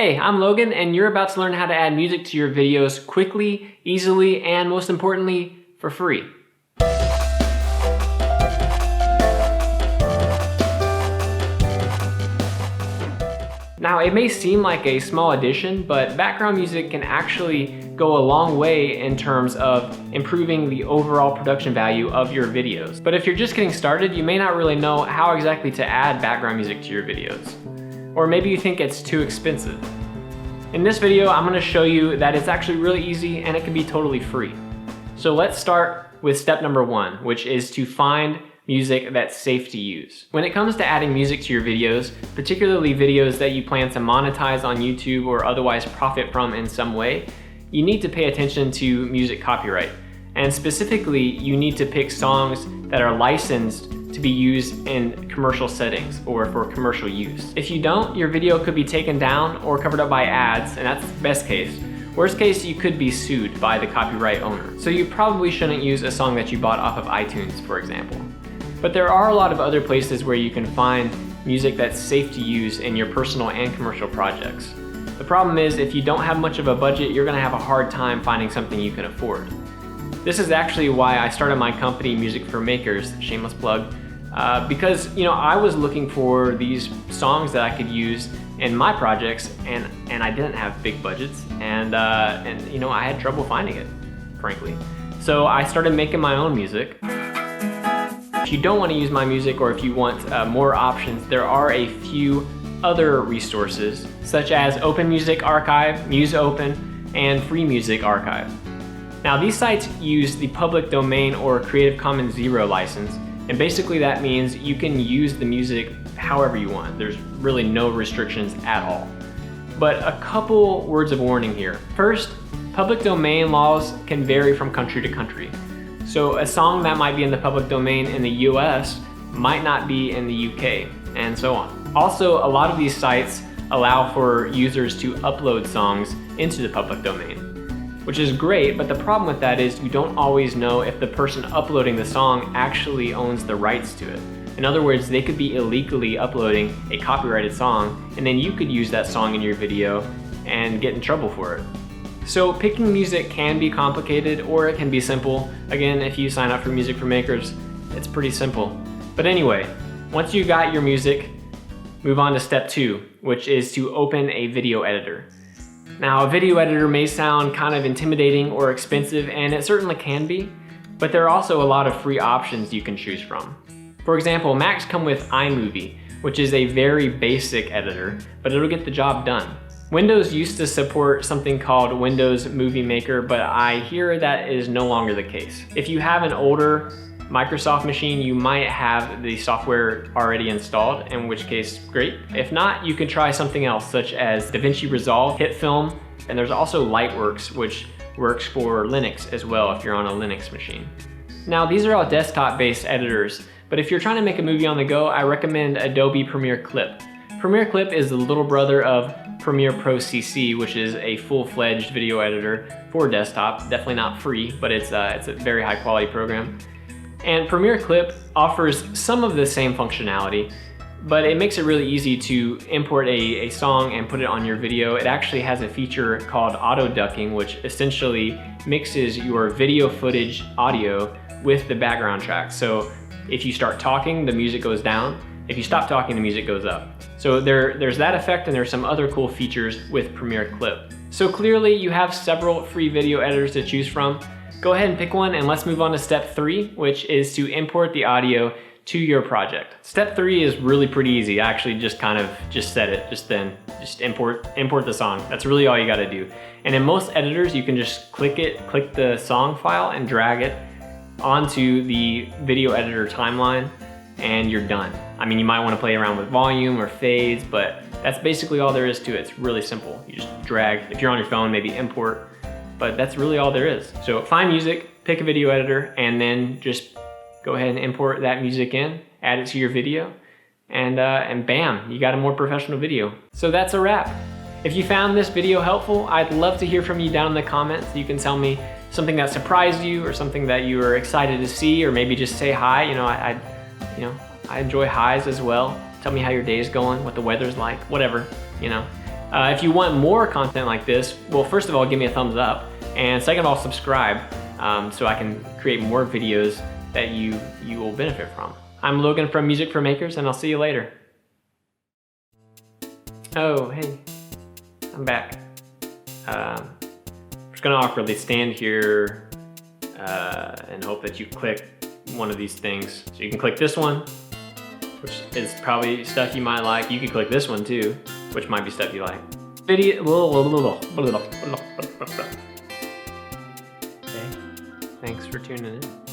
Hey, I'm Logan, and you're about to learn how to add music to your videos quickly, easily, and most importantly, for free. Now, it may seem like a small addition, but background music can actually go a long way in terms of improving the overall production value of your videos. But if you're just getting started, you may not really know how exactly to add background music to your videos. Or maybe you think it's too expensive. In this video, I'm going to show you that it's actually really easy and it can be totally free. So let's start with step number 1, which is to find music that's safe to use. When it comes to adding music to your videos, particularly videos that you plan to monetize on YouTube or otherwise profit from in some way, you need to pay attention to music copyright. And specifically, you need to pick songs that are licensed to be used in commercial settings or for commercial use. If you don't, your video could be taken down or covered up by ads, and that's best case. Worst case, you could be sued by the copyright owner. So you probably shouldn't use a song that you bought off of iTunes, for example. But there are a lot of other places where you can find music that's safe to use in your personal and commercial projects. The problem is, if you don't have much of a budget, you're gonna have a hard time finding something you can afford. This is actually why I started my company, Music for Makers, shameless plug, because I was looking for these songs that I could use in my projects, and I didn't have big budgets, and I had trouble finding it, frankly. So I started making my own music. If you don't want to use my music, or if you want more options, there are a few other resources, such as Open Music Archive, MuseOpen, and Free Music Archive. Now, these sites use the public domain or Creative Commons 0 license, and basically that means you can use the music however you want. There's really no restrictions at all. But a couple words of warning here. First, public domain laws can vary from country to country. So a song that might be in the public domain in the US might not be in the UK, and so on. Also, a lot of these sites allow for users to upload songs into the public domain, which is great, but the problem with that is you don't always know if the person uploading the song actually owns the rights to it. In other words, they could be illegally uploading a copyrighted song, and then you could use that song in your video and get in trouble for it. So picking music can be complicated, or it can be simple. Again, if you sign up for Music for Makers, it's pretty simple. But anyway, once you got your music, move on to step 2, which is to open a video editor. Now, a video editor may sound kind of intimidating or expensive, and it certainly can be, but there are also a lot of free options you can choose from. For example, Macs come with iMovie, which is a very basic editor, but it'll get the job done. Windows used to support something called Windows Movie Maker, but I hear that is no longer the case. If you have an older Microsoft machine, you might have the software already installed, in which case, great. If not, you can try something else, such as DaVinci Resolve, HitFilm, and there's also Lightworks, which works for Linux as well if you're on a Linux machine. Now, these are all desktop-based editors, but if you're trying to make a movie on the go, I recommend Adobe Premiere Clip. Premiere Clip is the little brother of Premiere Pro CC, which is a full-fledged video editor for desktop. Definitely not free, but it's a very high-quality program. And Premiere Clip offers some of the same functionality, but it makes it really easy to import a song and put it on your video. It actually has a feature called auto ducking, which essentially mixes your video footage audio with the background track. So if you start talking, the music goes down. If you stop talking, the music goes up. So there's that effect, and there's some other cool features with Premiere Clip. So clearly you have several free video editors to choose from. Go ahead and pick one, and let's move on to step 3, which is to import the audio to your project. Step 3 is really pretty easy. I actually just said it just import the song. That's really all you gotta do. And in most editors, you can just click the song file and drag it onto the video editor timeline, and you're done. I mean, you might want to play around with volume or fades, but that's basically all there is to it. It's really simple. You just drag, if you're on your phone, maybe import, but that's really all there is. So find music, pick a video editor, and then just go ahead and import that music in, add it to your video, and bam, you got a more professional video. So that's a wrap. If you found this video helpful, I'd love to hear from you down in the comments. You can tell me something that surprised you, or something that you were excited to see, or maybe just say hi. I enjoy highs as well. Tell me how your day's going, what the weather's like, whatever, If you want more content like this, well, first of all, give me a thumbs up, and second of all, subscribe so I can create more videos that you will benefit from. I'm Logan from Music for Makers, and I'll see you later. Oh, hey, I'm back. I'm just gonna awkwardly stand here and hope that you click one of these things. So you can click this one, which is probably stuff you might like. You can click this one too, which might be stuff you like. Okay, thanks for tuning in.